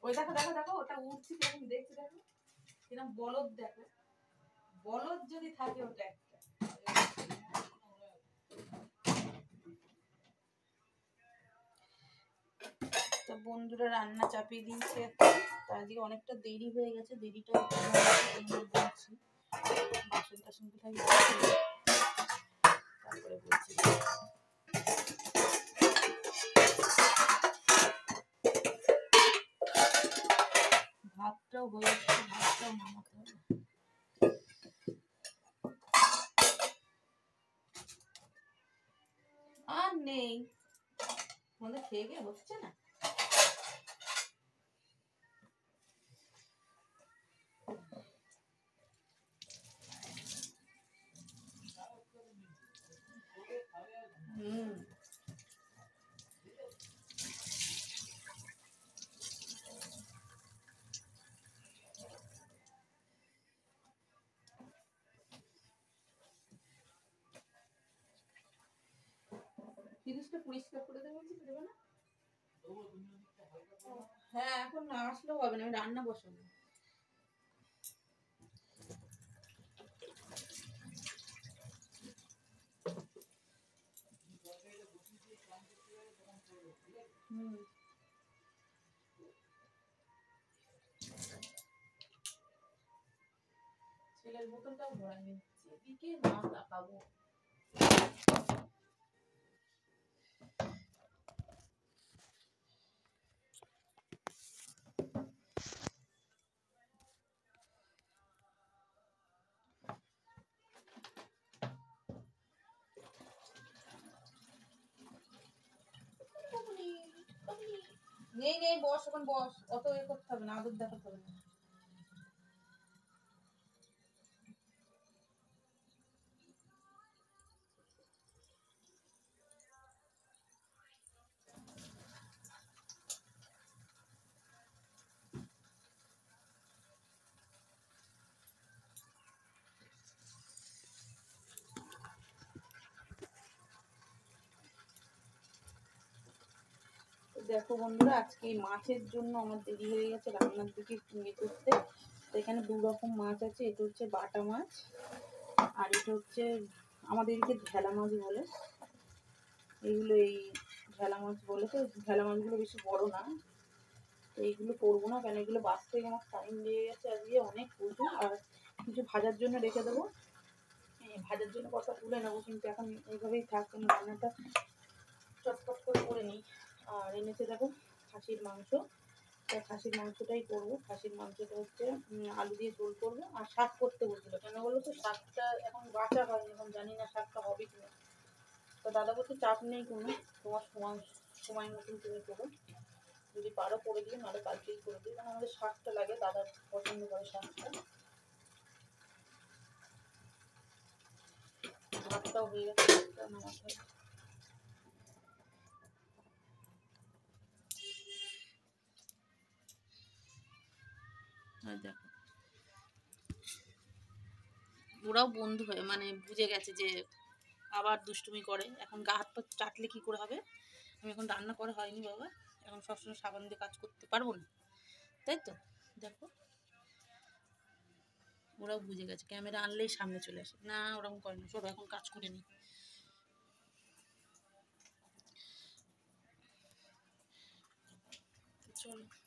ওই দেখো দেখো দেখো ওটা উঠছে কিরকম দেখছে দেখো কিরকম বলদ দেখো বলদ যদি থাকে ওটা একটা তো বন্ধুরা রান্না চাপিয়ে দিয়েছে আজকে অনেকটা দেরি হয়ে গেছে দেরিটা বলছি বাসন টাসন কোথায় তারপরে বলছি ভাতটাও হয়ে যাচ্ছে ভাতটাও নামাতে হবে আর নেই মনে খেয়ে গিয়ে হচ্ছে না ফ্রিজটা পরিষ্কার করে দেবো বলছি দেবে না হ্যাঁ এখন না আসলেও হবে না আমি রান্না বসাবো ছেলের বোতলটাও ভরা নিচ্ছি এদিকে না তাকাবো নেই নেই বস এখন বস অত এ করতে হবে না আদর দেখাতে হবে না দেখো বন্ধুরা আজকে এই মাছের জন্য আমার দেরি হয়ে গেছে রান্নার দিকে ইয়ে করতে তো এখানে দু রকম মাছ আছে এটা হচ্ছে বাটা মাছ আর এটা হচ্ছে আমাদের এদিকে ঢেলা মাছ বলে এইগুলো এই ঢেলা মাছ বলে তো ঢেলা মাছগুলো বেশি বড় না তো এইগুলো করবো না কেন এগুলো বাঁচতে আমার টাইম লেগে গেছে আজকে অনেক প্রচুর আর কিছু ভাজার জন্য রেখে দেবো ভাজার জন্য কথা তুলে নেবো কিন্তু এখন এইভাবেই থাক রান্নাটা চটপট করে নিই আর এনেছে দেখো খাসির মাংস খাসির মাংসটাই করবো খাসির মাংসটা হচ্ছে আলু দিয়ে ঝোল করবো আর শাক করতে বলছিল কেন বলো তো শাকটা এখন বাঁচা হয়নি এখন জানি না শাকটা হবে কিনা তো দাদা বলছে চাপ নেই কোনো তোমার সময় মতন তুমি করো যদি পারো করে দিও নাহলে কালকেই করে দিও কারণ আমাদের শাকটা লাগে দাদা পছন্দ করে শাকটা ভাতটাও হয়ে গেছে ভাতটা নামাতে হবে দেখো ওরাও বন্ধু হয়ে মানে বুঝে গেছে যে আবার দুষ্টুমি করে এখন গা হাত পা চাটলে কী করে হবে আমি এখন রান্না করা হয়নি বাবা এখন সবসময় সাবান দিয়ে কাজ করতে পারবো না তাই তো দেখো ওরাও বুঝে গেছে ক্যামেরা আনলেই সামনে চলে আসে না ওরকম করে না সব এখন কাজ করে নি চলো